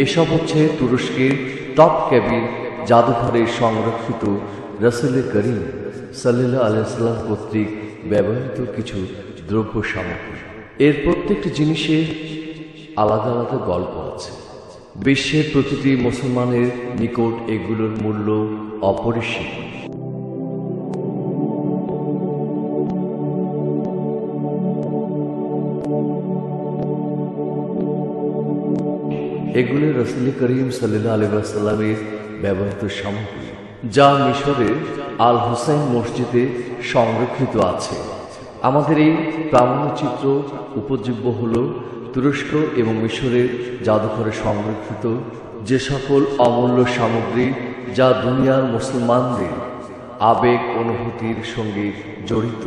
এসব হচ্ছে তুরস্কের টপকাবি জাদুঘরে সংরক্ষিত রাসূল করিম সাল্লাল্লাহু আলাইহি ওয়াসাল্লাম কর্তৃক ব্যবহৃত কিছু দ্রব্য সামগ্রী। এর প্রত্যেকটি জিনিসের আলাদা আলাদা গল্প আছে। বিশ্বের প্রতিটি মুসলমানের নিকট এগুলোর মূল্য অপরিসীম। এগুলো রাসূল করিম সাল্লাল্লাহু আলাইহি ওয়াসাল্লামের ব্যবহৃত সামগ্রী, যা মিশরের আল হুসাইন মসজিদে সংরক্ষিত আছে। আমাদের এই প্রামাণ্যচিত্র উপজীব্য হল তুরস্ক এবং মিশরের জাদুঘরে সংরক্ষিত যে সকল অমূল্য সামগ্রী, যা দুনিয়ার মুসলমানদের আবেগ অনুভূতির সঙ্গে জড়িত।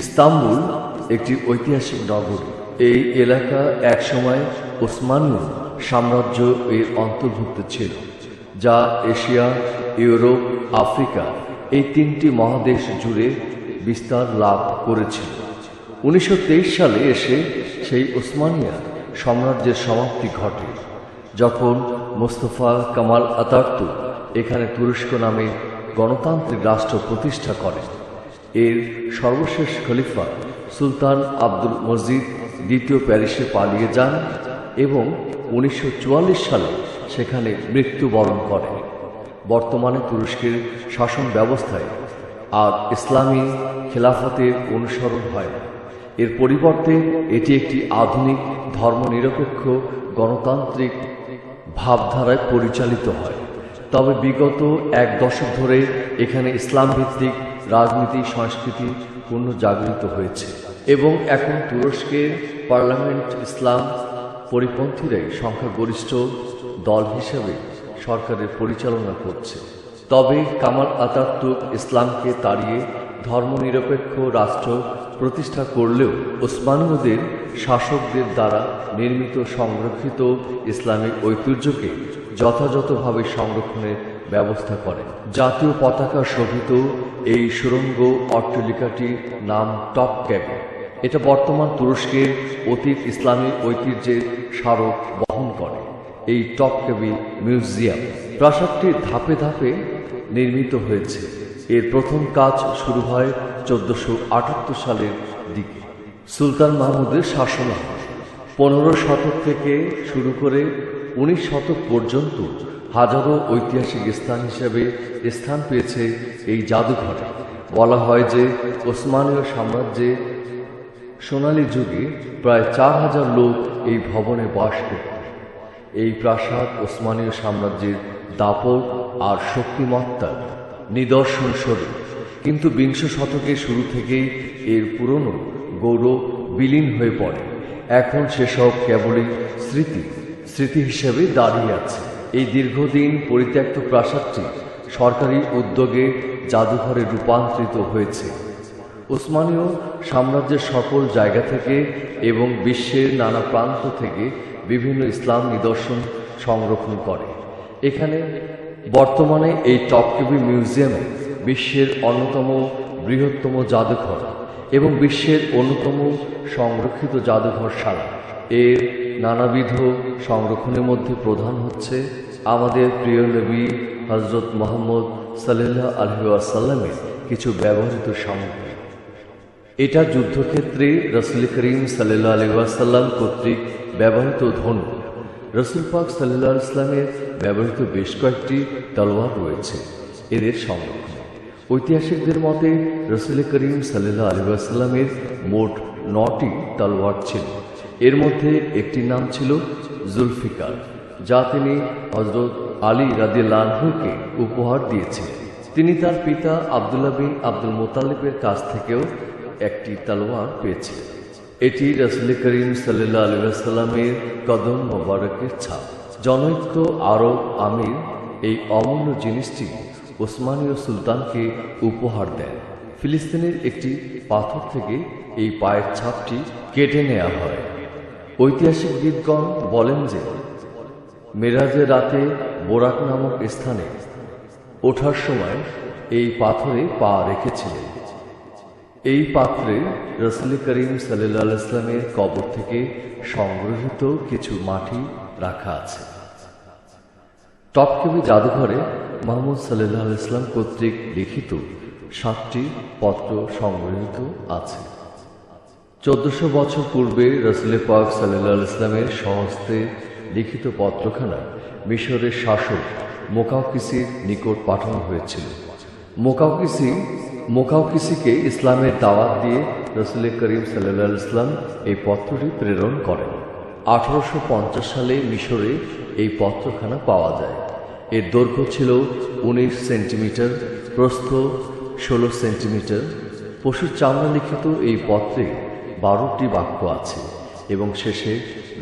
ইস্তাম্বুল একটি ঐতিহাসিক নগরী। এই এলাকা একসময় ওসমানীয় সাম্রাজ্য এর অন্তর্ভুক্ত ছিল, যা এশিয়া, ইউরোপ, আফ্রিকা এই তিনটি মহাদেশ জুড়ে বিস্তার লাভ করেছিল। 1923 সালে এসে সেই ওসমানিয়া সাম্রাজ্যের সমাপ্তি ঘটে, যখন মোস্তফা কামাল আতাতুর্ক এখানে তুরস্ক নামে গণতান্ত্রিক রাষ্ট্র প্রতিষ্ঠা করেন। এর সর্বশেষ খলিফা সুলতান আব্দুল মজিদ দ্বিতীয় প্যারিসে পালিয়ে যান এবং 1944 সালে সেখানে মৃত্যুবরণ করেন। বর্তমানে তুরস্কের শাসন ব্যবস্থায় আর ইসলামী খেলাফতের অনুসরণ হয় না। এর পরিবর্তে এটি একটি আধুনিক ধর্মনিরপেক্ষ গণতান্ত্রিক ভাবধারায় পরিচালিত হয়। তবে বিগত এক দশক ধরে এখানে ইসলাম ভিত্তিক রাজনীতি সংস্কৃতি পুনর্জাগরিত হয়েছে এবং এখন তুরস্কের পার্লামেন্ট ইসলাম পরিপন্থীরাই সংখ্যাগরিষ্ঠ দল হিসেবে সরকারের পরিচালনা করছে। তবে কামাল আতাতুর্ক ইসলামকে তাড়িয়ে ধর্মনিরপেক্ষ রাষ্ট্র প্রতিষ্ঠা করলেও ওসমানীয়দের শাসকদের দ্বারা নির্মিত সংরক্ষিত ইসলামিক ঐতিহ্যকে যথাযথভাবে সংরক্ষণের ব্যবস্থা করেন। জাতীয় পতাকা শোভিত এই সুড়ঙ্গ অট্টালিকাটির নাম টপকাবি। এটা বর্তমান তুরস্কের অতীত ইসলামী ঐতিহ্যের স্মারক বহন করে। এই টপকাবি মিউজিয়াম প্রাসাদটি ধাপে ধাপে নির্মিত হয়েছে। এর প্রথম কাজ শুরু হয় 1478 সালের দিকে সুলতান মাহমুদের শাসনামলে। 15 শতক থেকে শুরু করে 19 শতক পর্যন্ত হাজারো ঐতিহাসিক স্থান হিসেবে স্থান পেয়েছে এই জাদুঘরে। বলা হয় যে ওসমানীয় সাম্রাজ্যে সোনালী যুগে প্রায় 4000 লোক এই ভবনে বাস করত। এই প্রাসাদ ওসমানীয় সাম্রাজ্যের দাপট আর শক্তিমত্তার নিদর্শন স্বরূপ। কিন্তু 20 শতকের শুরু থেকেই এর পুরনো গৌরব বিলীন হয়ে পড়ে। এখন সেসব কেবলই স্মৃতি হিসেবে দাঁড়িয়ে আছে। এই দীর্ঘদিন পরিত্যক্ত প্রাসাদটি সরকারি উদ্যোগে জাদুঘরে রূপান্তরিত হয়েছে। ওসমানীয় সাম্রাজ্যের সকল জায়গা থেকে এবং বিশ্বের নানা প্রান্ত থেকে বিভিন্ন ইসলাম নিদর্শন সংরক্ষণ করে। এখানে বর্তমানে এই টপকাবি মিউজিয়ামে বিশ্বের অন্যতম বৃহত্তম জাদুঘর এবং বিশ্বের অন্যতম সংরক্ষিত জাদুঘরশালা। এর নানাবিধ সংরক্ষণের মধ্যে প্রধান হচ্ছে আমাদের প্রিয় নবী হযরত মুহাম্মদ সাল্লাল্লাহু আলাইহি ওয়াসাল্লামের কিছু ব্যবহৃত সামগ্রী। এটা যুদ্ধক্ষেত্রে রাসূল করিম সাল্লাল্লাহু আলাইহি ওয়াসাল্লাম কর্তৃক ব্যবহৃত ধনুক। রাসূল পাক সাল্লাল্লাহু আলাইহি ওয়াসাল্লামের ব্যবহৃত বেশ কয়েকটি তলোয়ার রয়েছে এদের সংরক্ষণ। ঐতিহাসিকদের মতে রাসূল করিম সাল্লাল্লাহু আলাইহি ওয়াসাল্লামের মোট 9টি তলোয়ার ছিল। এর মধ্যে একটির নাম ছিল জুলফিকার, যা তিনি হযরত আলী রাদিয়াল্লাহু আনহুকে উপহার দিয়েছিলেন। তিনি তার পিতা আব্দুল্লাহ বিন আব্দুল মুতালিবের কাছ থেকেও একটি তলোয়ার পেয়েছিলেন। এটি রাসূল করিম সাল্লাল্লাহু আলাইহি ওয়াসাল্লামের কদম মোবারকের ছাপ। জনৈক আরব আমির এই অমূল্য জিনিসটি ওসমানীয় সুলতানকে উপহার দেন। ফিলিস্তিনের একটি পাথর থেকে এই পায়ের ছাপটি কেটে নেওয়া হয়। ঐতিহাসিকবিদগণ বলেন যে মেরাজের রাতে বোরাক নামক স্থানে ওঠার সময় এই পাথরে পা রেখেছিলেন। এই পাত্রে রাসূল করিম সাল্লাল্লাহু আলাইহি ওয়াসাল্লামের কবর থেকে সংগৃহীত কিছু মাটি রাখা আছে। টপকাবি জাদুঘরে মুহাম্মদ সাল্লাল্লাহু আলাইহি ওয়াসাল্লাম কর্তৃক লিখিত 7টি পত্র সংগৃহীত আছে। 1400 বছর পূর্বে রাসূল পাক সাল্লাল্লাহু আলাইহি ওয়াসাল্লামের স্বহস্তে লিখিত পত্রখানা মিশরের শাসক মোকাওকিসির নিকট পাঠানো হয়েছিল। মোকাওকিসিকে ইসলামের দাওয়াত দিয়ে রাসূল করিম সাল্লাল্লাহু আলাইহি ওয়াসাল্লাম এই পত্রটি প্রেরণ করেন। 1850 সালে মিশরে এই পত্রখানা পাওয়া যায়। এর দৈর্ঘ্য ছিল 19 সেন্টিমিটার, প্রস্থ 16 সেন্টিমিটার। পশুর চামড়া লিখিত এই পত্রে 12টি বাক্য আছে এবং শেষে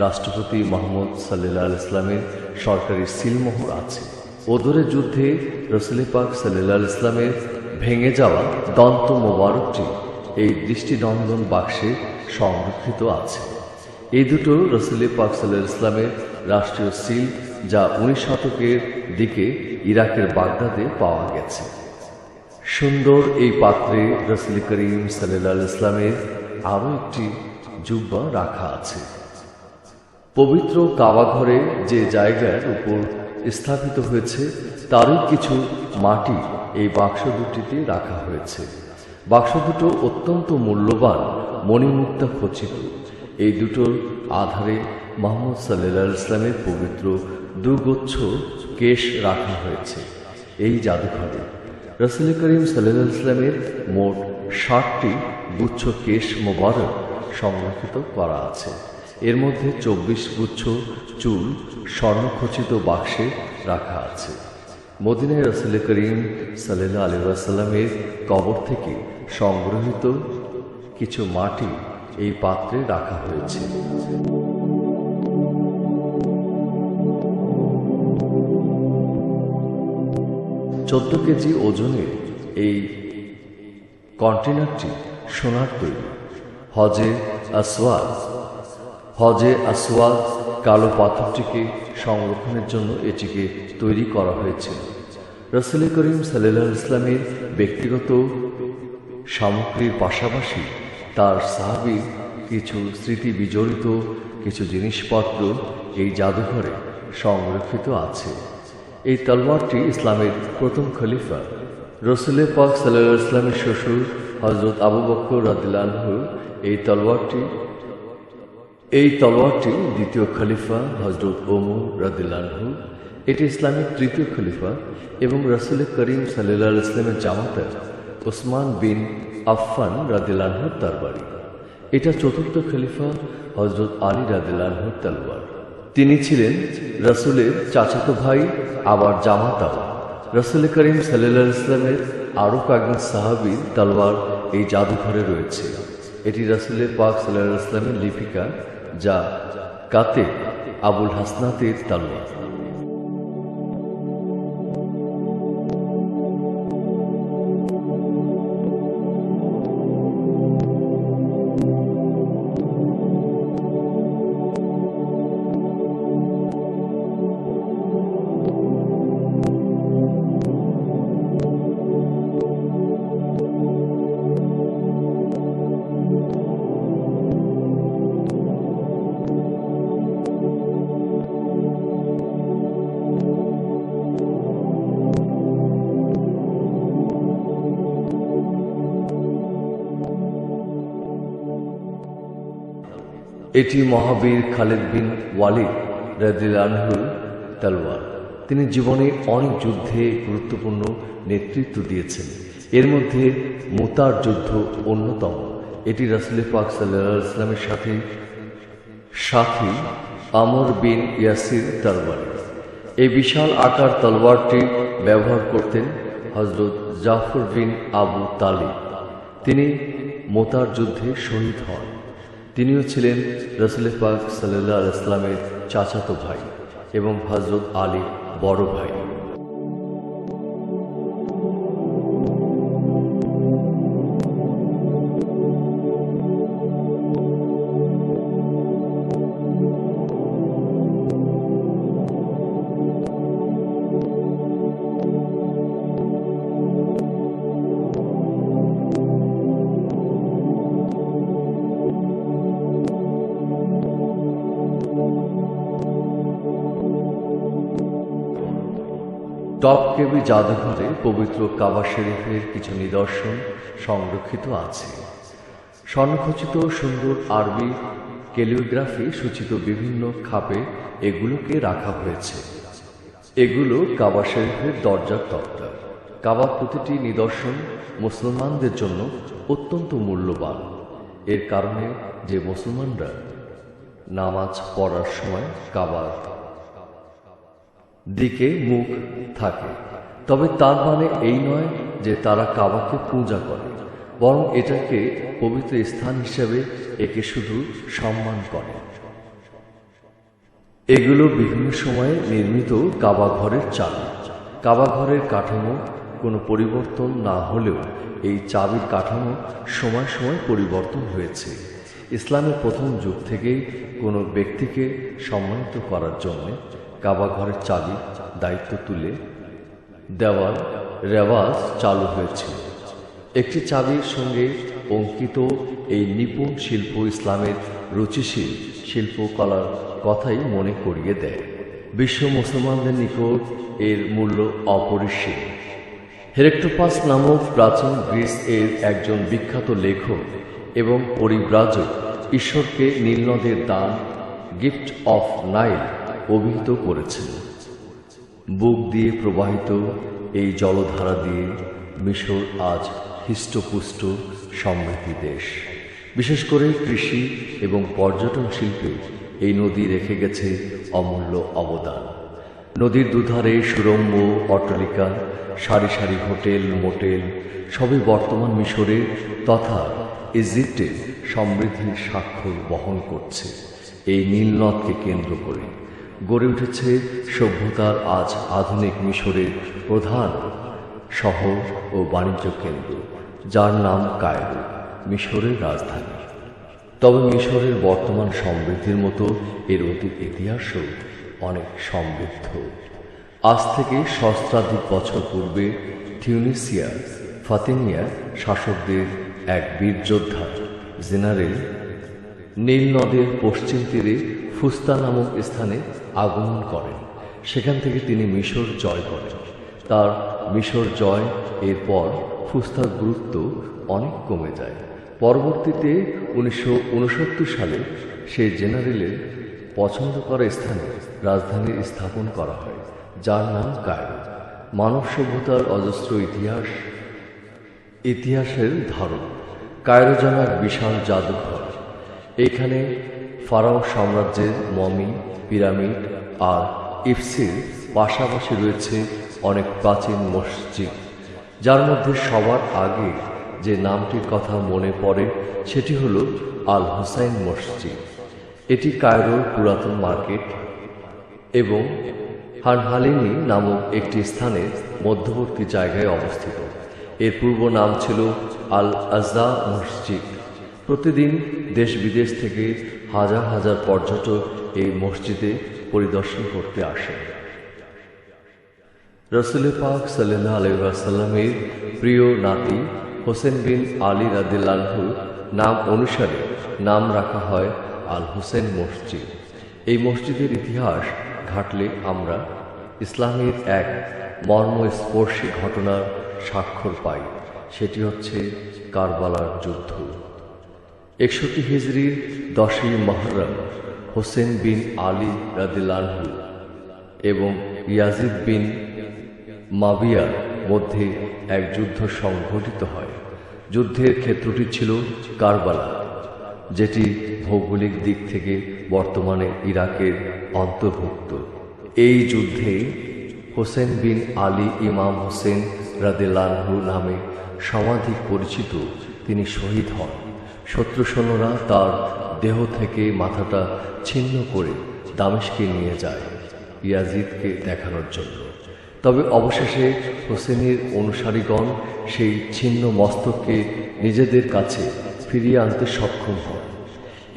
রাষ্ট্রপতি মুহাম্মদ সাল্লাল্লাহু আলাইহি ওয়াসাল্লামের সরকারি সিলমোহর আছে। ওদরের যুদ্ধে রাসূল পাক সাল্লাল্লাহু আলাইহি ওয়াসাল্লামের ভেঙে যাওয়া দন্ত মোবারকটি এই দৃষ্টিনন্দন বাক্সে সংরক্ষিত আছে। এই দুটো রাসূল পাক সাল্লাল্লাহু আলাইহি ওয়াসাল্লামের রাষ্ট্রীয় সিল, যা 19 শতকের দিকে ইরাকের বাগদাদে পাওয়া গেছে। সুন্দর এই পাত্রে রাসূল করিম সাল্লাল্লাহু আলাইহি ওয়াসাল্লামের আরও একটি জুব্বা রাখা আছে। পবিত্র কাবা ঘরে যে জায়গার উপর স্থাপিত হয়েছে তারই কিছু মাটি এই বাক্স দুটিতে রাখা হয়েছে। বাক্স দুটো অত্যন্ত মূল্যবান মণিমুক্তা খচিত। এই দুটোর আধারে মুহাম্মদ সাল্লাল্লাহু আলাইহি ওয়াসাল্লামের পবিত্র দুগুচ্ছ কেশ রাখা হয়েছে। এই জাদুঘরে রাসূল করিম সাল্লাল্লাহু আলাইহি ওয়াসাল্লামের মোট 60টি গুচ্ছ কেশ মোবারক সংরক্ষিত করা আছে। এর মধ্যে 24 গুচ্ছ চুল স্বর্ণখচিত বাক্সে রাখা আছে। মদিনায় রাসূল করিম সাল্লাল্লাহু আলাইহি ওয়াসাল্লামের কবর থেকে সংগৃহীত কিছু মাটি এই পাত্রে রাখা হয়েছে। 14 কেজি ওজনের এই কন্টেনারটি সোনার তৈরি। হজে আসওয়াদ কালো পাথরটিকে সংরক্ষণের জন্য এটিকে তৈরি করা হয়েছিল। রাসূল করিম সাল্লাল্লাহু আলাইহি ওয়াসাল্লামের ব্যক্তিগত সামগ্রীর পাশাপাশি তার সাহাবীর কিছু স্মৃতি বিজড়িত কিছু জিনিসপত্র এই জাদুঘরে সংরক্ষিত আছে। এই তলোয়ারটি ইসলামের প্রথম খলিফা রাসূল পাক সাল্লাল্লাহু আলাইহি ওয়াসাল্লামের শ্বশুর হযরত আবু বকর রাদিয়াল্লাহু আনহু এই তলোয়ারটি দ্বিতীয় খলিফা হযরত ওমর রাদিয়াল্লাহু আনহু, এটি ইসলামের তৃতীয় খলিফা এবং রাসূল করিম সাল্লাল্লাহু আলাইহি ওয়াসাল্লামের জামাতা ওসমান বিন আফফান রাদিয়াল্লাহু আনহুর তরবারি। এটা চতুর্থ খলিফা হযরত আলী রাদিয়াল্লাহু আনহুর তলোয়ার। তিনি ছিলেন রাসূলের চাচাতো ভাই, আবার জামাতাও। রাসূল করিম সাল্লাল্লাহু আলাইহি ওয়াসাল্লামের আরও কয়েকজন সাহাবীর তলোয়ার এই জাদুঘরে রয়েছে। এটি রাসূল পাক সাল্লাল্লাহু আলাইহি ওয়াসাল্লামের লিপিকা, যা কাতেব আবুল হাসনাতের তলোয়ার। এটি মহাবীর খালিদ বিন ওয়ালিদ রাদিয়াল্লাহু আনহুর তলোয়ার। তিনি জীবনে অনেক যুদ্ধে গুরুত্বপূর্ণ নেতৃত্ব দিয়েছেন। এর মধ্যে মুতার যুদ্ধ অন্যতম। এটি রাসূল পাক সাল্লাল্লাহু আলাইহি ওয়াসাল্লামের সাথী আমর বিন ইয়াসির তরবারি। এই বিশাল আকার তলোয়ারটি ব্যবহার করতেন হযরত জাফর বিন আবু তালিব। তিনি মোতার যুদ্ধে শহীদ হন। তিনিও ছিলেন রাসূল পাক সাল্লাল্লাহু আলাইহি ওয়াসাল্লামের চাচাতো ভাই এবং হযরত আলীর বড় ভাই। টপকেবি জাদুঘরে পবিত্র কাবা শরীফের কিছু নিদর্শন সংরক্ষিত আছে। স্বর্ণখচিত সুন্দর আরবি ক্যালিগ্রাফি সূচিত বিভিন্ন খাপে এগুলোকে রাখা হয়েছে। এগুলো কাবা শরীফের দরজার তক্তা। কাবার প্রতিটি নিদর্শন মুসলমানদের জন্য অত্যন্ত মূল্যবান। এর কারণে যে মুসলমানরা নামাজ পড়ার সময় কাবার দিকে মুখ থাকে, তবে তার মানে এই নয় যে তারা কাবাকে পূজা করে, বরং এটাকে পবিত্র স্থান হিসেবে একে শুধু সম্মান করে। এগুলো বিভিন্ন সময়ে নির্মিত কাবা ঘরের চাবি। কাবা ঘরের কাঠামো কোনো পরিবর্তন না হলেও এই চাবির কাঠামো সময় সময় পরিবর্তন হয়েছে। ইসলামের প্রথম যুগ থেকেই কোনো ব্যক্তিকে সম্মানিত করার জন্য কাবা ঘরের চাবি দায়িত্ব তুলে দেওয়ার রেওয়াজ চালু হয়েছিল। একটি চাবির সঙ্গে অঙ্কিত এই নিপুণ শিল্প ইসলামের রুচিশীল শিল্পকলার কথাই মনে করিয়ে দেয়। বিশ্ব মুসলমানদের নিকট এর মূল্য অপরিসীম। হেরাক্টোপাস নামক প্রাচীন গ্রিস এর একজন বিখ্যাত লেখক এবং পরিব্রাজক ঈশ্বরকে নীলনদের দান, গিফট অফ নাইল অভিহিত করেছেন। বুক দিয়ে প্রবাহিত এই জলধারা দিয়ে মিশর আজ হৃষ্টপুষ্ট সমৃদ্ধি দেশ। বিশেষ করে কৃষি এবং পর্যটন শিল্পে এই নদী রেখে গেছে অমূল্য অবদান। নদীর দুধারে সুরম্য অট্টালিকা, সারি সারি হোটেল মোটেল সবই বর্তমান মিশরের তথা ইজিপ্টের সমৃদ্ধির স্বাক্ষর বহন করছে। এই নীলনদকে কেন্দ্র করে গড়ে উঠেছে সভ্যতার আজ আধুনিক মিশরের প্রধান শহর ও বাণিজ্য কেন্দ্র, যার নাম কায়রো, মিশরের রাজধানী। তবে মিশরের বর্তমান সমৃদ্ধির মতো এর অতীত ইতিহাসও অনেক সমৃদ্ধ। আজ থেকে সহস্রাধিক বছর পূর্বে তিউনিসিয়া ফাতিমিয়া শাসকদের এক বীর যোদ্ধা জেনারেল নীল নদের পশ্চিম তীরে ফুস্তা নামক স্থানে আগমন করেন। সেখান থেকে তিনি মিশর জয় করেন। তার মিশর জয় এরপর ফুস্তার গুরুত্ব অনেক কমে যায়। পরবর্তীতে 1969 সালে সেই জেনারেলের পছন্দ করা স্থানে রাজধানীর স্থাপন করা হয়, যার নাম কায়রো। মানব সভ্যতার অজস্র ইতিহাসের ধারক। কায়রো যেন এক বিশাল জাদুঘর। এখানে ফারাও সাম্রাজ্যের মমি, পিরামিড আর ইফসির পাশাপাশি রয়েছে অনেক প্রাচীন মসজিদ, যার মধ্যে সবার আগে যে নামটির কথা মনে পড়ে সেটি হল আল হুসাইন মসজিদ। এটি কায়রোর পুরাতন মার্কেট এবং হানহালিনি নামক একটি স্থানের মধ্যবর্তী জায়গায় অবস্থিত। এর পূর্ব নাম ছিল আল আজা মসজিদ। প্রতিদিন দেশ বিদেশ থেকে হাজার হাজার পর্যটক এই মসজিদে পরিদর্শন করতে আসেন। রাসূল পাক সাল্লাল্লাহু আলাইহি ওয়াসাল্লামের প্রিয় নাতি হোসেন বিন আলী রাদিয়াল্লাহু আনহু নাম অনুসারে নাম রাখা হয় আল হুসেন মসজিদ। এই মসজিদের ইতিহাস ঘাটলে আমরা ইসলামের এক মর্মস্পর্শী ঘটনার স্বাক্ষর পাই। সেটি হচ্ছে কারবালার যুদ্ধ। 61 হিজরির 10ই মুহররম হোসেন বিন আলী রাদিয়াল্লাহু আনহু এবং ইয়াজিদ বিন মাবিয়ার মধ্যে এক যুদ্ধ সংঘটিত হয়। যুদ্ধের ক্ষেত্রটি ছিল কারবালা, যেটি ভৌগোলিক দিক থেকে বর্তমানে ইরাকের অন্তর্ভুক্ত। এই যুদ্ধে হোসেন বিন আলী ইমাম হোসেন রাদিয়াল্লাহু আনহু নামে সমাধিক পরিচিত তিনি শহীদ হন। শত্রু সৈন্যরা তার দেহ থেকে মাথাটা ছিন্ন করে দামেস্কে নিয়ে যায় ইয়াজিদকে দেখানোর জন্য। তবে অবশেষে হোসেনের অনুসারীগণ সেই ছিন্ন মস্তককে নিজেদের কাছে ফিরিয়ে আনতে সক্ষম হয়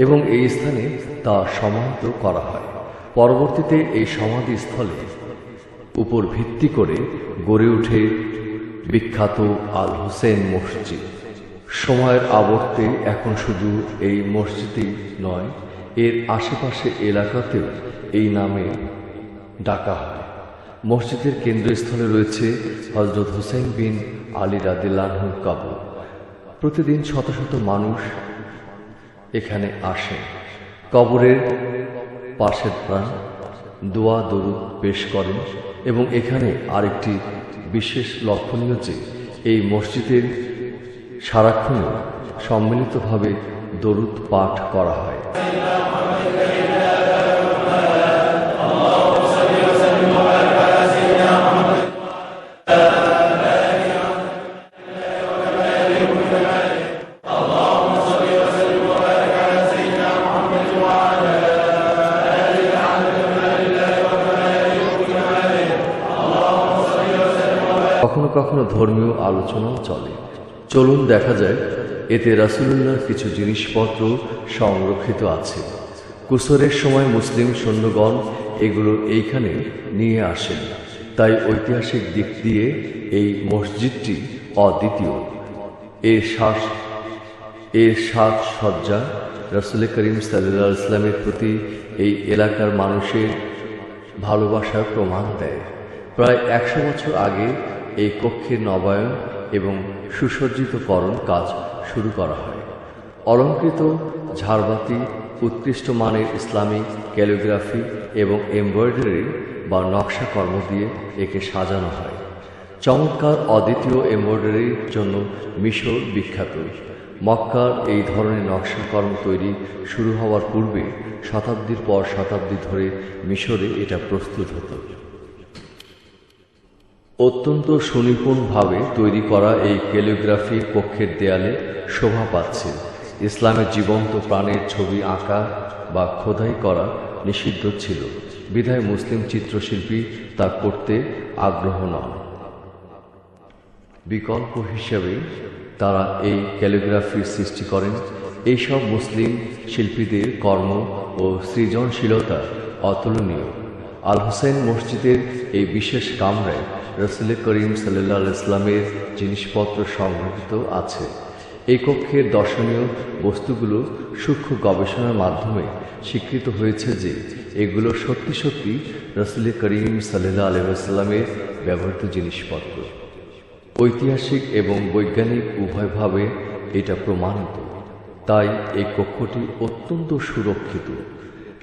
এবং এই স্থানে তা সমাহিত করা হয়। পরবর্তীতে এই সমাধিস্থলে উপর ভিত্তি করে গড়ে ওঠে বিখ্যাত আল হোসেন মসজিদ। সময়ের আবর্তে এখন শুধু এই মসজিদই নয়, এর আশেপাশে এলাকাতেও এই নামে ডাকা হয়। মসজিদের কেন্দ্রস্থলে রয়েছে হযরত হুসাইন বিন আলী রাদিয়াল্লাহু আনহুর কবর। প্রতিদিন শত শত মানুষ এখানে আসেন, কবরের পাশের প্রাণ দোয়া দরুদ পেশ করেন এবং এখানে আরেকটি বিশেষ লক্ষণীয় যে এই মসজিদের সারাক্ষণে সম্মিলিতভাবে দরুদ পাঠ করা হয়। কখনো কখনো ধর্মীয় আলোচনাও চলে। চলুন দেখা যায় এতে রাসূলুল্লাহর কিছু জিনিসপত্র সংরক্ষিত আছে। কুসরের সময় মুসলিম সৈন্যগণ এগুলো এইখানে নিয়ে আসেন। তাই ঐতিহাসিক দিক দিয়ে এই মসজিদটি অদ্বিতীয়। এর সাজসজ্জা রাসূল করিম সাল্লাল্লাহু আলাইহি ওয়াসাল্লামের প্রতি এই এলাকার মানুষের ভালোবাসার প্রমাণ দেয়। প্রায় 100 বছর আগে এই কক্ষের নবায়ন এবং সুসজ্জিতকরণ কাজ শুরু করা হয়। অলঙ্কৃত ঝাড়বাতি, উৎকৃষ্ট মানের ইসলামিক ক্যালিগ্রাফি এবং এমব্রয়ডারি বা নকশা কর্ম দিয়ে একে সাজানো হয়। চমৎকার অদ্বিতীয় এমব্রয়ডারির জন্য মিশর বিখ্যাত। মক্কার এই ধরনের নকশাকর্ম তৈরি শুরু হওয়ার পূর্বে শতাব্দীর পর শতাব্দী ধরে মিশরে এটা প্রস্তুত হতো। অত্যন্ত সুনিপুণভাবে তৈরি করা এই ক্যালিগ্রাফি কক্ষের দেয়ালে শোভা পাচ্ছে। ইসলামের জীবন্ত প্রাণের ছবি আঁকা বা খোদাই করা নিষিদ্ধ ছিল, বিধায় মুসলিম চিত্রশিল্পী তা করতে আগ্রহ নন। বিকল্প হিসেবে তারা এই ক্যালিগ্রাফির সৃষ্টি করেন। এইসব মুসলিম শিল্পীদের কর্ম ও সৃজনশীলতা অতুলনীয়। আল হোসেন মসজিদের এই বিশেষ কামরায় রাসূল করিম সাল্লাল্লাহু আলাইহি ওয়াসাল্লামের জিনিসপত্র সংরক্ষিত আছে। এই কক্ষের দর্শনীয় বস্তুগুলো সূক্ষ্ম গবেষণার মাধ্যমে স্বীকৃত হয়েছে যে এগুলো সত্যি সত্যি রাসূল করিম সাল্লাল্লাহু আলাইহি ওয়াসাল্লামের ব্যবহৃত জিনিসপত্র। ঐতিহাসিক এবং বৈজ্ঞানিক উভয়ভাবে এটা প্রমাণিত। তাই এই কক্ষটি অত্যন্ত সুরক্ষিত।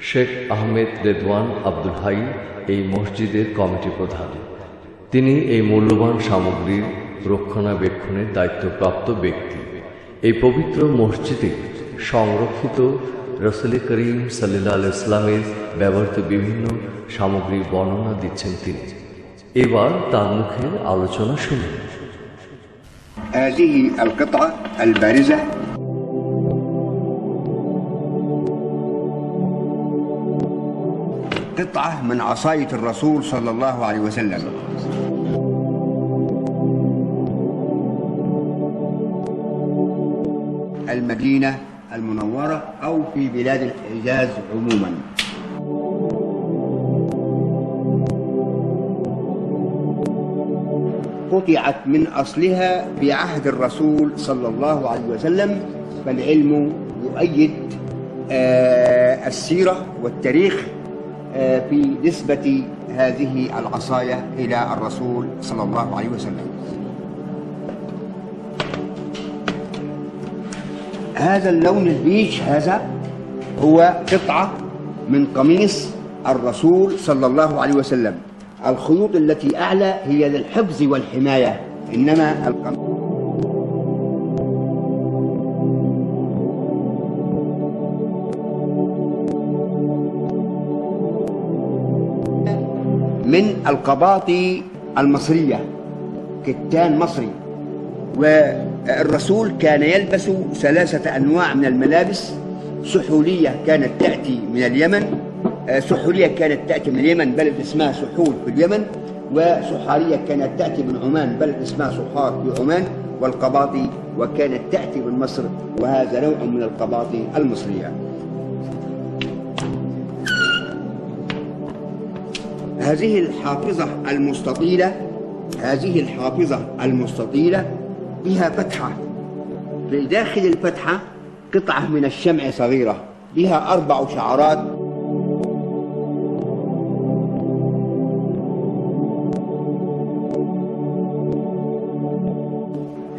শেখ আহমেদ রেদওয়ান আব্দুল হাই এই মসজিদের কমিটি প্রধান। তিনি এই মূল্যবান সামগ্রীর রক্ষণাবেক্ষণের দায়িত্বপ্রাপ্ত ব্যক্তি। এই পবিত্র মসজিদে সংরক্ষিত রাসূল করিম সাল্লাল্লাহু আলাইহি ওয়াসাল্লামের ব্যবহৃত বিভিন্ন সামগ্রীর বর্ণনা দিচ্ছেন তিনি। এবার তার মুখে আলোচনা শুনুন। هذه القطعة البارزة قطعة من عصاية الرسول صلى الله عليه وسلم. المدينة المنورة أو في بلاد الحجاز عموما. قطعت من أصلها في عهد الرسول صلى الله عليه وسلم، فالعلم يؤيد السيرة والتاريخ في نسبة هذه العصاية إلى الرسول صلى الله عليه وسلم. هذا اللون البيج هذا هو قطعة من قميص الرسول صلى الله عليه وسلم. الخيوط التي أعلى هي للحفظ والحماية، إنما من القباطي المصرية كتان مصري. والرسول كان يلبس 3 أنواع من الملابس، سحولية كانت تأتي من اليمن، سحولية كانت تأتي من اليمن بلد اسمها سحول في اليمن، وسحارية كانت تأتي من عمان بلد اسمها سحار في عمان، والقباطي وكانت تأتي من مصر، وهذا نوع من القباطي المصرية. هذه الحافظة المستطيلة بها فتحة، في داخل الفتحة قطعة من الشمع صغيرة بها 4 شعرات،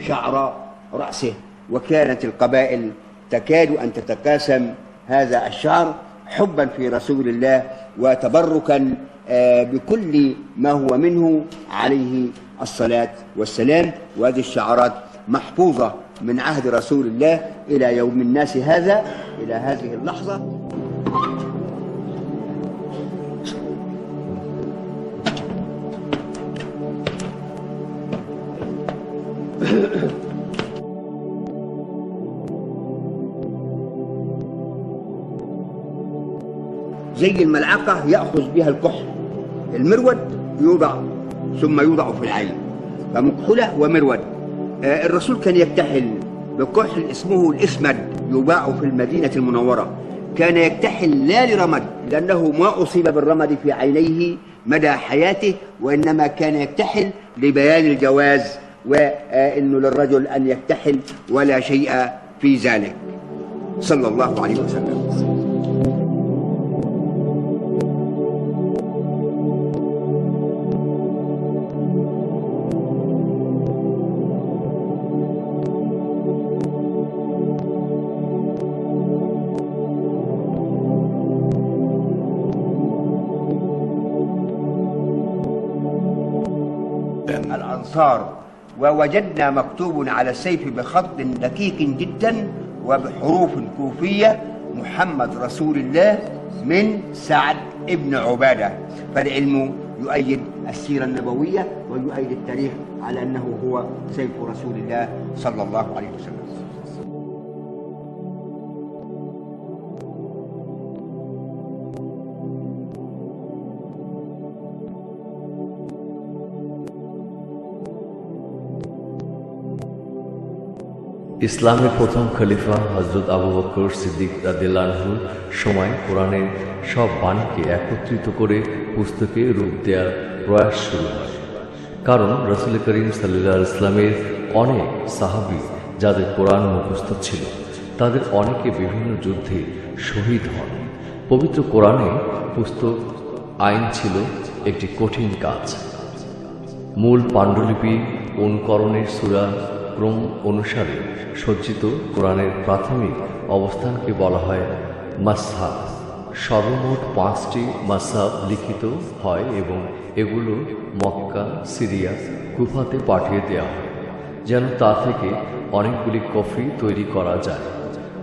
شعر رأسه. وكانت القبائل تكاد أن تتقاسم هذا الشعر حبا في رسول الله وتبركا بكل ما هو منه عليه الصلاة والسلام. وهذه الشعارات محفوظة من عهد رسول الله إلى يوم الناس هذا، إلى هذه اللحظة. زي الملعقة يأخذ بها الكحل، المرود يوضع ثم يوضع في العين، فمكحلة ومرود. الرسول كان يكتحل بكحل اسمه الإسمد يباع في المدينة المنورة. كان يكتحل لا لرمد، لأنه ما أصيب بالرمد في عينيه مدى حياته، وإنما كان يكتحل لبيان الجواز وإنه للرجل أن يكتحل ولا شيء في ذلك صلى الله عليه وسلم. الأنصار، ووجدنا مكتوب على السيف بخط دقيق جدا وبحروف كوفية محمد رسول الله من سعد ابن عبادة. فالعلم يؤيد السيرة النبوية ويؤيد التاريخ على أنه هو سيف رسول الله صلى الله عليه وسلم. ইসলামের প্রথম খলিফা হযরত আবু বকর সিদ্দিক রাদিয়াল্লাহু আনহুর সময় কোরআনের সব বাণীকে একত্রিত করে পুস্তকে রূপ দেওয়ার প্রয়াস শুরু হয়। কারণ রাসূল করিম সাল্লাল্লাহু আলাইহি ওয়াসাল্লামের অনেক সাহাবী যাদের কোরআন মুখস্থ ছিল, তাদের অনেকে বিভিন্ন যুদ্ধে শহীদ হন। পবিত্র কোরআনে পুস্তক আইন ছিল একটি কঠিন কাজ। মূল পাণ্ডুলিপি অনুকরণের সূরা ক্রম অনুসারে সজ্জিত কোরআনের প্রাথমিক অবস্থানকে বলা হয় মাসহাফ। সর্বমোট 5টি মাসহাফ লিখিত হয় এবং এগুলো মক্কা, সিরিয়া, কুফাতে পাঠিয়ে দেওয়া হয় যেন তা থেকে অনেকগুলি কপি তৈরি করা যায়।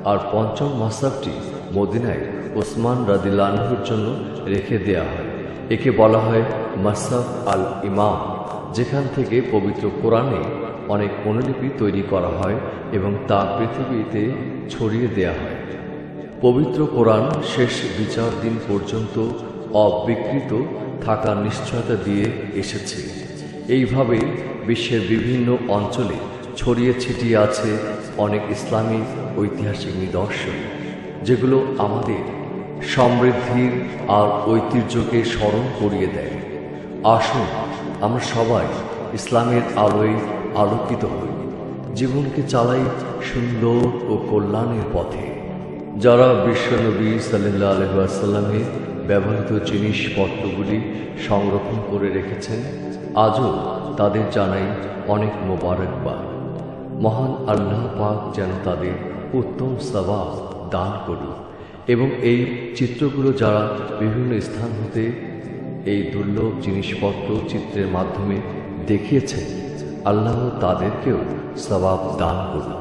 আর 5ম মাসহাফটি মদিনায় ওসমান রাদিয়াল্লাহু আনহুর জন্য রেখে দেওয়া হয়। একে বলা হয় মাসহাফ আল ইমাম, যেখান থেকে পবিত্র কোরআনে অনেক অনুলিপি তৈরি করা হয় এবং তা পৃথিবীতে ছড়িয়ে দেওয়া হয়। পবিত্র কোরআন শেষ বিচার দিন পর্যন্ত অবিকৃত থাকার নিশ্চয়তা দিয়ে এসেছে। এইভাবে বিশ্বের বিভিন্ন অঞ্চলে ছড়িয়ে ছিটিয়ে আছে অনেক ইসলামিক ঐতিহাসিক নিদর্শন, যেগুলো আমাদের সমৃদ্ধির আর ঐতিহ্যকে স্মরণ করিয়ে দেয়। আসুন আমরা সবাই ইসলামের আলোয় আলোকিত হই, জীবনকে চালাই সুন্দর ও কল্যাণের পথে। যারা বিশ্বনবী সাল্লাল্লাহু আলাইহি ওয়াসাল্লামের ব্যবহৃত জিনিসপত্রগুলি সংরক্ষণ করে রেখেছেন, আজও তাদের জানাই অনেক মোবারকবাদ। মহান আল্লাহ পাক যেন তাদের উত্তম সওয়াব দান করুন এবং এই চিত্রগুলো যারা বিভিন্ন স্থান হতে এই দুর্লভ জিনিসপত্র চিত্রের মাধ্যমে দেখিয়েছেন, আল্লাহ তাদেরকেও সওয়াব দান করুন।